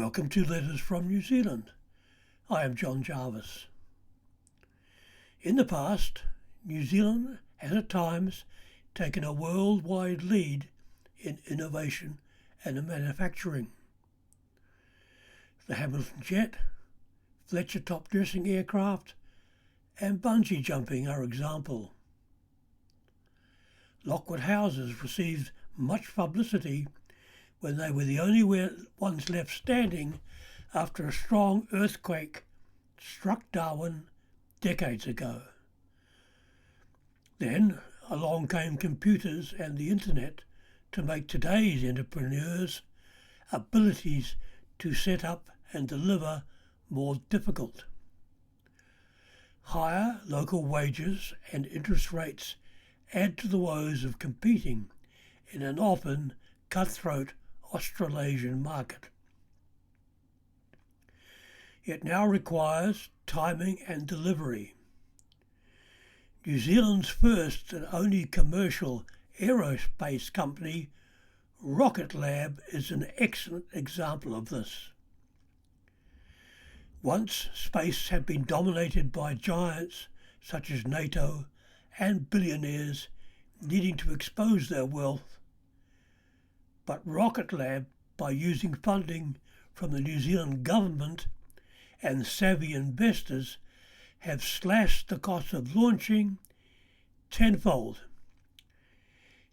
Welcome to Letters from New Zealand. I am John Jarvis. In the past, New Zealand has at times taken a worldwide lead in innovation and manufacturing. The Hamilton jet, Fletcher top dressing aircraft and bungee jumping are examples. Lockwood houses received much publicity when they were the only ones left standing after a strong earthquake struck Darwin decades ago. Then along came computers and the internet to make today's entrepreneurs' abilities to set up and deliver more difficult. Higher local wages and interest rates add to the woes of competing in an often cutthroat Australasian market. It now requires timing and delivery. New Zealand's first and only commercial aerospace company, Rocket Lab, is an excellent example of this. Once space had been dominated by giants such as NATO and billionaires needing to expose their wealth, but Rocket Lab, by using funding from the New Zealand government and savvy investors, have slashed the cost of launching tenfold,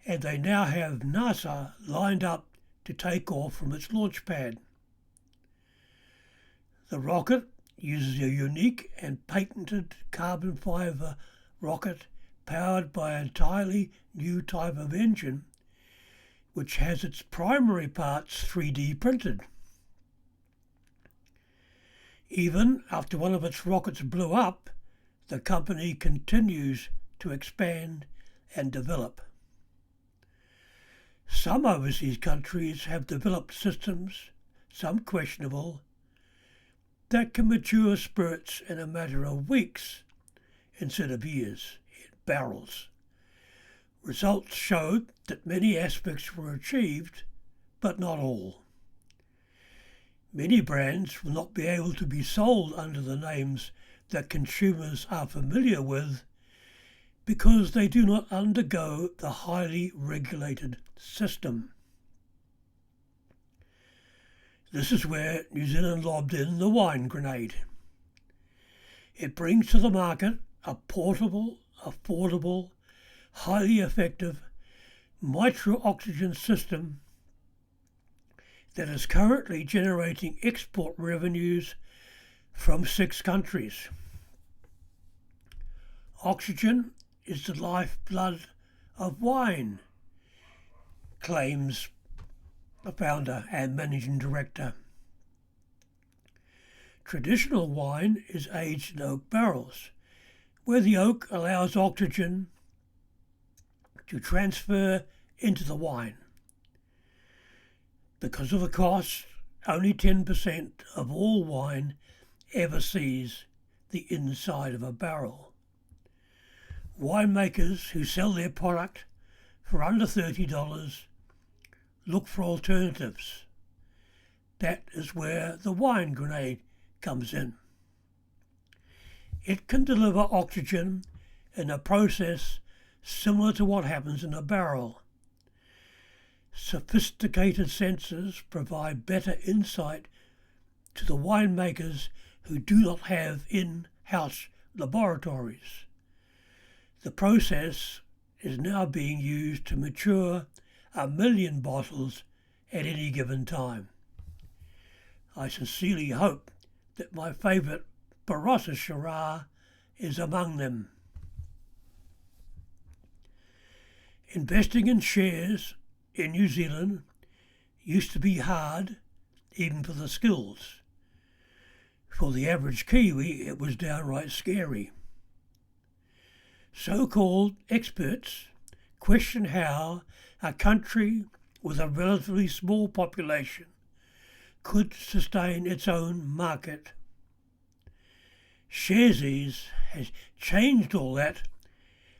and they now have NASA lined up to take off from its launch pad. The rocket uses a unique and patented carbon fibre rocket powered by an entirely new type of engine, which has its primary parts 3D printed. Even after one of its rockets blew up, the company continues to expand and develop. Some overseas countries have developed systems, some questionable, that can mature spirits in a matter of weeks instead of years in barrels. Results showed that many aspects were achieved, but not all. Many brands will not be able to be sold under the names that consumers are familiar with because they do not undergo the highly regulated system. This is where New Zealand lobbed in the wine grenade. It brings to the market a portable, affordable, highly effective micro-oxygen system that is currently generating export revenues from 6 countries. Oxygen is the lifeblood of wine, claims the founder and managing director. Traditional wine is aged in oak barrels, where the oak allows oxygen to transfer into the wine. Because of the cost, only 10% of all wine ever sees the inside of a barrel. Winemakers who sell their product for under $30 look for alternatives. That is where the wine grenade comes in. It can deliver oxygen in a process similar to what happens in a barrel. Sophisticated sensors provide better insight to the winemakers who do not have in-house laboratories. The process is now being used to mature 1 million bottles at any given time. I sincerely hope that my favourite Barossa Shiraz is among them. Investing in shares in New Zealand used to be hard, even for the skills. For the average Kiwi, it was downright scary. So-called experts question how a country with a relatively small population could sustain its own market. Sharesies has changed all that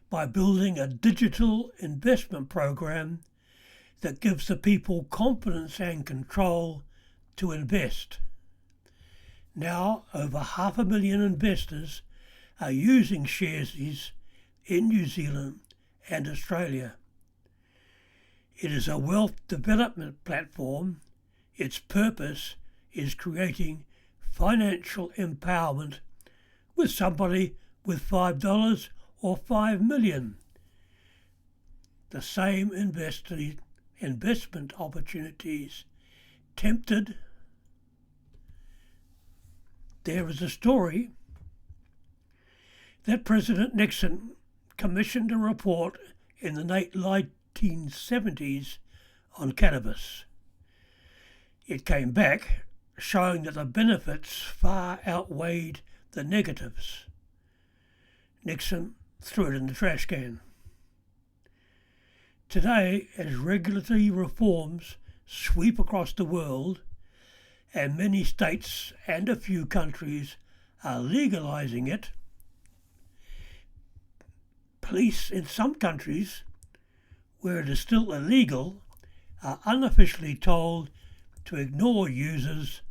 by building a digital investment program that gives the people confidence and control to invest. Now over 500,000 investors are using Sharesies in New Zealand and Australia. It is a wealth development platform. Its purpose is creating financial empowerment with somebody with $5 or $5 million. The same investment opportunities. Tempted? There is a story that President Nixon commissioned a report in the late 1970s on cannabis. It came back showing that the benefits far outweighed the negatives. Nixon threw it in the trash can. Today, as regulatory reforms sweep across the world, and many states and a few countries are legalizing it, police in some countries, where it is still illegal, are unofficially told to ignore users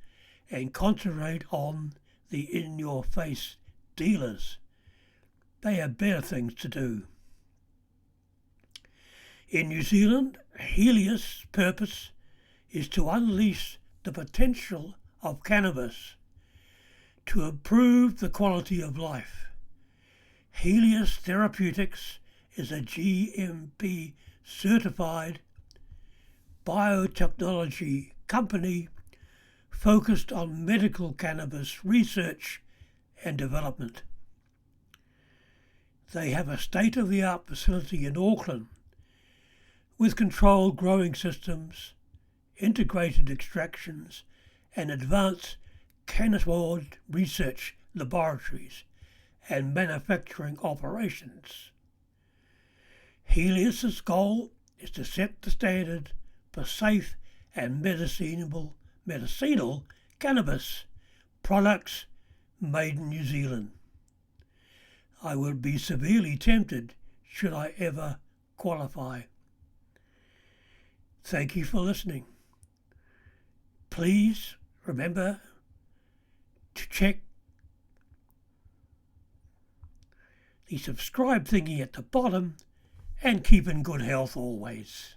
and concentrate on the in-your-face dealers. They have better things to do. In New Zealand, Helios' purpose is to unleash the potential of cannabis to improve the quality of life. Helios Therapeutics is a GMP certified biotechnology company focused on medical cannabis research and development. They have a state-of-the-art facility in Auckland with controlled growing systems, integrated extractions and advanced cannabinoid research laboratories and manufacturing operations. Helios's goal is to set the standard for safe and medicinal cannabis products made in New Zealand. I would be severely tempted should I ever qualify. Thank you for listening. Please remember to check the subscribe thingy at the bottom and keep in good health always.